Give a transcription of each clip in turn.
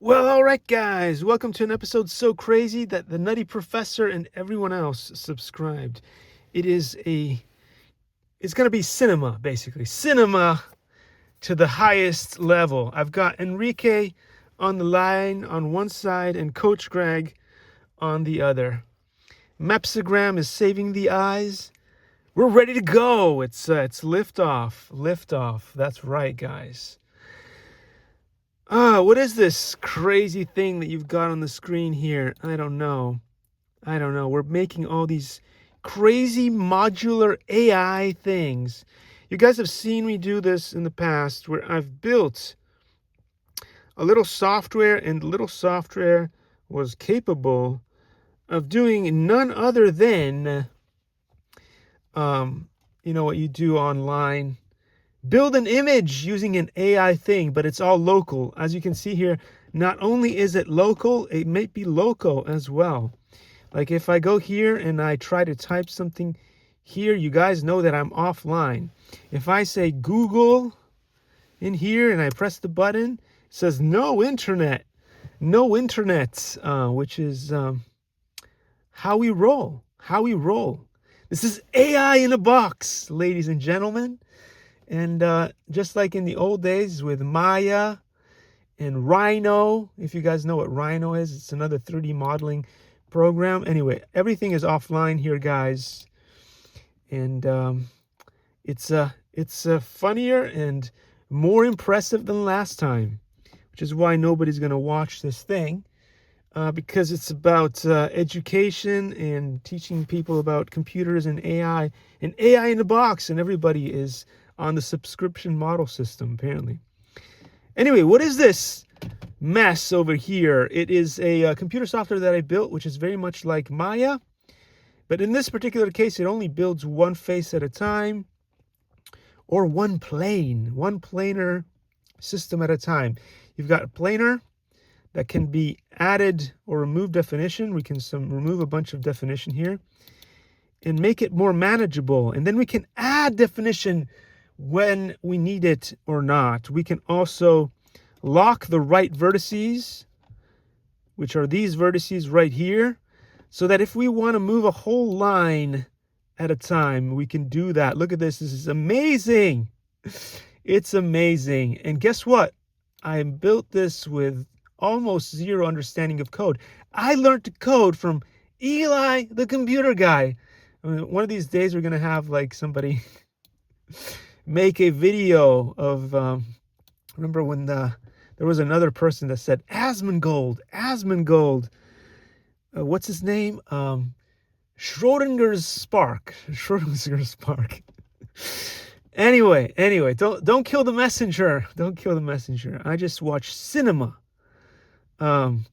Well, all right, guys, welcome to an episode so crazy that the Nutty Professor and everyone else subscribed. It's going to be cinema, basically. Cinema to the highest level. I've got Enrique on the line on one side and Coach Greg on the other. Mepsigram is saving the eyes. We're ready to go. It's liftoff. Liftoff. That's right, guys. What is this crazy thing that you've got on the screen here? I don't know. We're making all these crazy modular AI things. You guys have seen me do this in the past where I've built a little software, and the little software was capable of doing none other than, what you do online. Build an image using an AI thing, but it's all local. As you can see here, not only is it local, it may be local as well. Like if I go here and I try to type something here, you guys know that I'm offline. If I say Google in here and I press the button, it says no internet. No internet, which is how we roll. How we roll. This is AI in a box, ladies and gentlemen. And just like in the old days with Maya and Rhino, if you guys know what Rhino is, it's another 3D modeling program. Anyway, everything is offline here, guys. And it's funnier and more impressive than last time, which is why nobody's going to watch this thing. Because it's about education and teaching people about computers and AI in the box, and everybody is on the subscription model system, apparently. Anyway, what is this mess over here? It is a computer software that I built, which is very much like Maya. But in this particular case, it only builds one face at a time, or one planar system at a time. You've got a planar that can be added or remove definition. We can remove a bunch of definition here and make it more manageable. And then we can add definition when we need it or not. We can also lock the right vertices, which are these vertices right here, so that if we want to move a whole line at a time, we can do that. Look at this. This is amazing. It's amazing. And guess what? I built this with almost zero understanding of code. I learned to code from Eli, the computer guy. I mean, one of these days we're going to have like somebody make a video of, remember when there was another person that said Asmongold. What's his name? Schrodinger's spark. Anyway, don't kill the messenger. Don't kill the messenger. I just watch cinema. And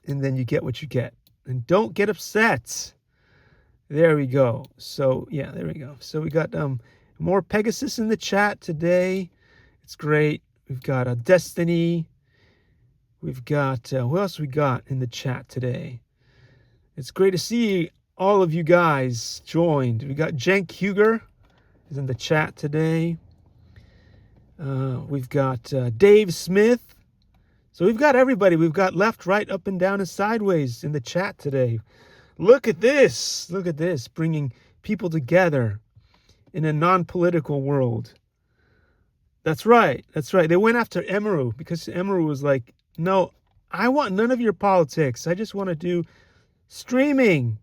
then you get what you get. And don't get upset. There we go. So, yeah, there we go. So we got more Pegasus in the chat today. It's great. We've got Destiny. We've got, who else we got in the chat today? It's great to see all of you guys joined. We got Jenk Huger is in the chat today. We've got Dave Smith. So we've got everybody. We've got left, right, up and down and sideways in the chat today. Look at this. Look at this. Bringing people together in a non-political world. That's right. That's right. They went after Emeru because Emeru was like, no, I want none of your politics. I just want to do streaming.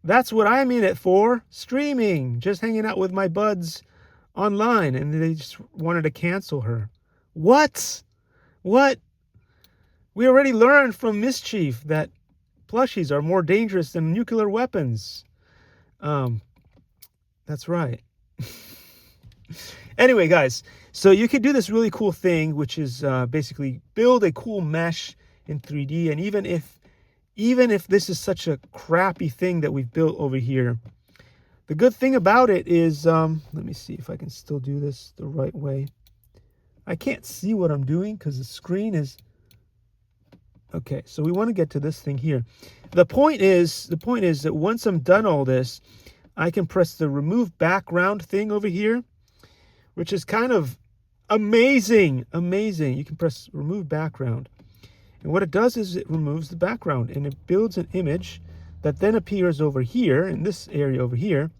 That's what I'm in it for. Streaming. Just hanging out with my buds online. And they just wanted to cancel her. What? We already learned from Mischief that plushies are more dangerous than nuclear weapons. That's right. Anyway, guys, so you could do this really cool thing, which is basically build a cool mesh in 3D. And even if this is such a crappy thing that we've built over here, the good thing about it is, let me see if I can still do this the right way. I can't see what I'm doing because the screen is... Okay, so we want to get to this thing here. The point is that once I'm done all this, I can press the remove background thing over here, which is kind of amazing. You can press remove background. And what it does is it removes the background and it builds an image that then appears over here in this area over here,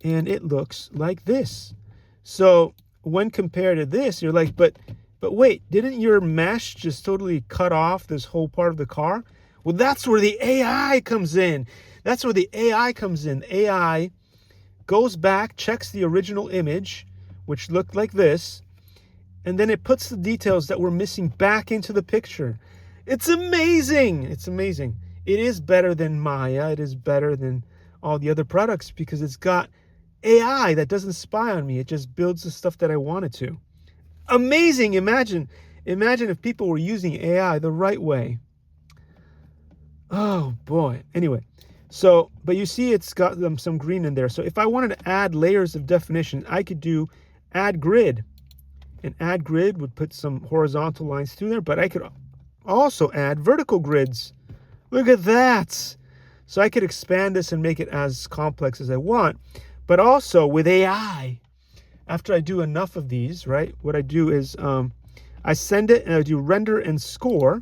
and it looks like this. So when compared to this, you're like, but wait, didn't your mesh just totally cut off this whole part of the car? Well, that's where the AI comes in. That's where the AI comes in. AI goes back, checks the original image, which looked like this, and then it puts the details that we're missing back into the picture. It's amazing. It's amazing. It is better than Maya. It is better than all the other products because it's got AI that doesn't spy on me. It just builds the stuff that I want it to. Amazing. Imagine if people were using AI the right way. Oh boy. Anyway, so, but you see it's got some green in there. So if I wanted to add layers of definition, I could do add grid. And add grid would put some horizontal lines through there, but I could also add vertical grids. Look at that. So I could expand this and make it as complex as I want. But also with AI, after I do enough of these, right, what I do is I send it and I do render and score.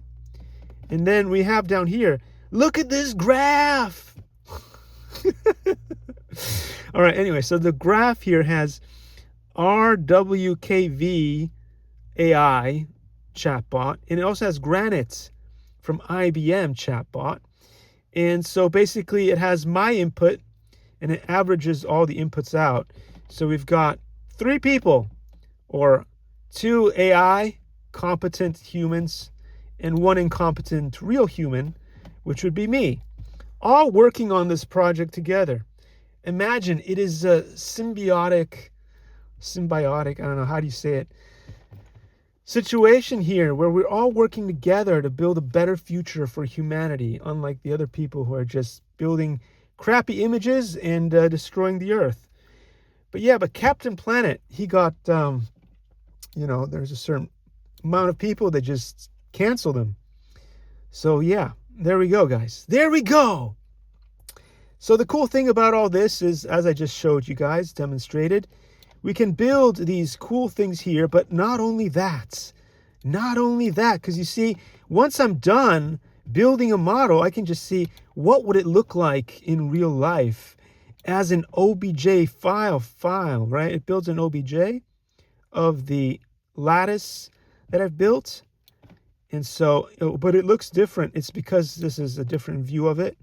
And then we have down here, look at this graph. All right, anyway, so the graph here has RWKV AI chatbot, and it also has Granite from IBM chatbot. And so basically it has my input and it averages all the inputs out. So we've got 3 people, or 2 AI competent humans and 1 incompetent real human, which would be me, all working on this project together. Imagine it is a symbiotic, I don't know, how do you say it, situation here where we're all working together to build a better future for humanity, unlike the other people who are just building crappy images and destroying the earth. But yeah, but Captain Planet, he got, there's a certain amount of people that just canceled him. So yeah, there we go, guys. There we go. So the cool thing about all this is, as I just showed you guys, demonstrated, we can build these cool things here, but not only that, because you see, once I'm done building a model, I can just see what would it look like in real life as an OBJ file, right? It builds an OBJ of the lattice that I've built. And so, but it looks different. It's because this is a different view of it.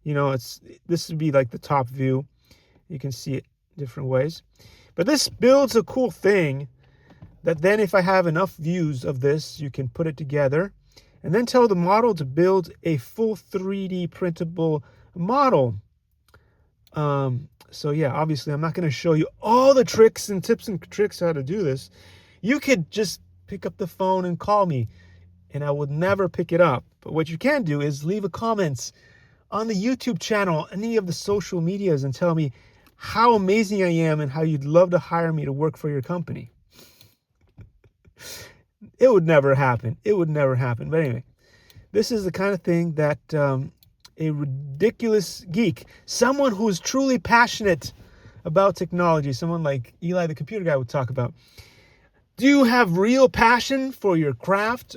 This would be like the top view. You can see it different ways. But this builds a cool thing that then if I have enough views of this, you can put it together and then tell the model to build a full 3D printable model. So yeah, obviously I'm not going to show you all the tricks and tips and tricks how to do this. You could just pick up the phone and call me, and I would never pick it up. But what you can do is leave a comment on the YouTube channel, any of the social medias, and tell me how amazing I am and how you'd love to hire me to work for your company. It would never happen. It would never happen. But anyway, this is the kind of thing that a ridiculous geek, someone who is truly passionate about technology, someone like Eli, the computer guy, would talk about. Do you have real passion for your craft,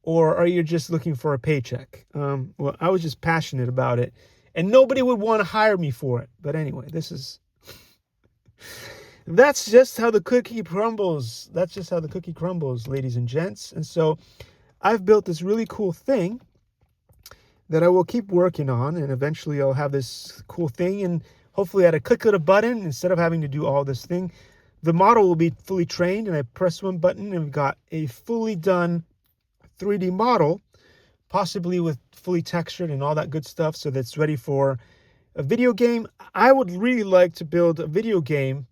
or are you just looking for a paycheck? Well, I was just passionate about it, and nobody would want to hire me for it. But anyway, that's just how the cookie crumbles. That's just how the cookie crumbles, ladies and gents. And so I've built this really cool thing that I will keep working on, and eventually I'll have this cool thing, and hopefully at a click of a button, instead of having to do all this thing, the model will be fully trained, and I press one button and we've got a fully done 3D model, possibly with fully textured and all that good stuff, so that's ready for a video game. I would really like to build a video game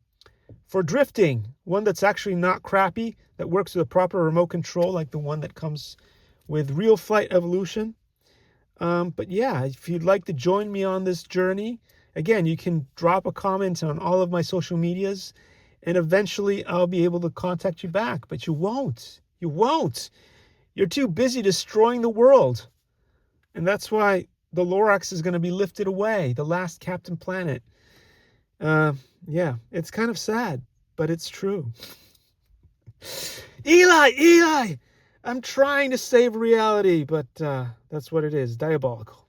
for drifting, one that's actually not crappy, that works with a proper remote control like the one that comes with Real Flight Evolution. But yeah, if you'd like to join me on this journey, again, you can drop a comment on all of my social medias, and eventually I'll be able to contact you back. But you won't. You won't. You're too busy destroying the world. And that's why the Lorax is going to be lifted away, the last Captain Planet. Yeah, it's kind of sad, but it's true. Eli! I'm trying to save reality, but that's what it is. Diabolical.